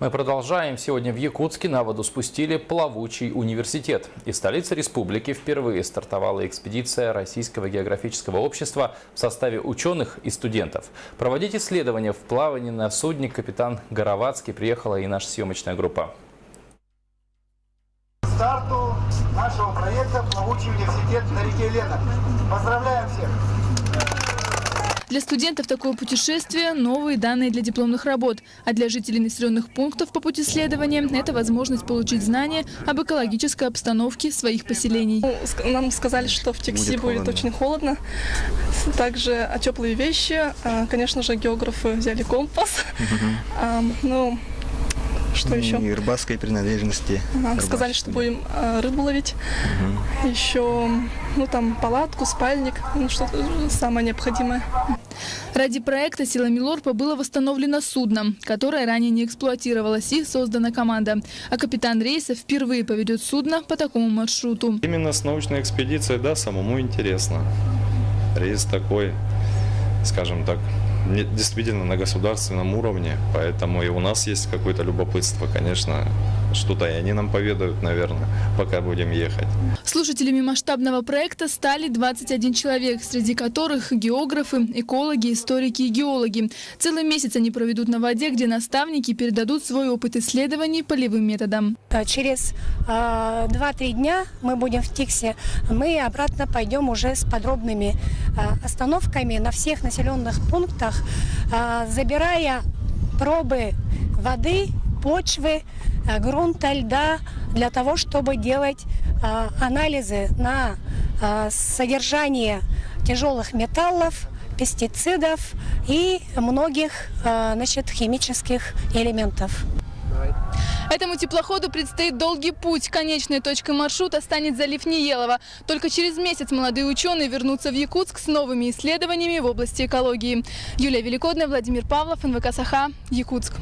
Мы продолжаем. Сегодня в Якутске на воду спустили плавучий университет. Из столицы республики впервые стартовала экспедиция Российского географического общества в составе ученых и студентов. Проводить исследования в плавании на судне капитан Горовацкий приехала и наша съемочная группа. К старту нашего проекта «Плавучий университет на реке Лена». Поздравляем всех! Для студентов такое путешествие – новые данные для дипломных работ. А для жителей населенных пунктов по пути исследования – это возможность получить знания об экологической обстановке своих поселений. Нам сказали, что в Тикси будет очень холодно. Также теплые вещи. Конечно же, географы взяли компас. Что еще? И рыбацкой принадлежности. Сказали, что будем рыбу ловить. Еще, там палатку, спальник, что-то самое необходимое. Ради проекта силами ЛОРПа было восстановлено судно, которое ранее не эксплуатировалось, и создана команда. А капитан рейса впервые поведет судно по такому маршруту. Именно с научной экспедицией, да, самому интересно. Рейс такой, скажем так, действительно на государственном уровне, поэтому и у нас есть какое-то любопытство, конечно, что-то и они нам поведают, наверное, пока будем ехать. Слушателями масштабного проекта стали 21 человек, среди которых географы, экологи, историки и геологи. Целый месяц они проведут на воде, где наставники передадут свой опыт исследований полевым методом. Через 2-3 дня мы будем в Тикси, мы обратно пойдем уже с подробными остановками на всех населенных пунктах, забирая пробы воды, почвы, грунта, льда, для того, чтобы делать анализы на содержание тяжелых металлов, пестицидов и многих химических элементов. Этому теплоходу предстоит долгий путь. Конечной точкой маршрута станет залив Ниелова. Только через месяц молодые ученые вернутся в Якутск с новыми исследованиями в области экологии. Юлия Великодная, Владимир Павлов, НВК Саха, Якутск.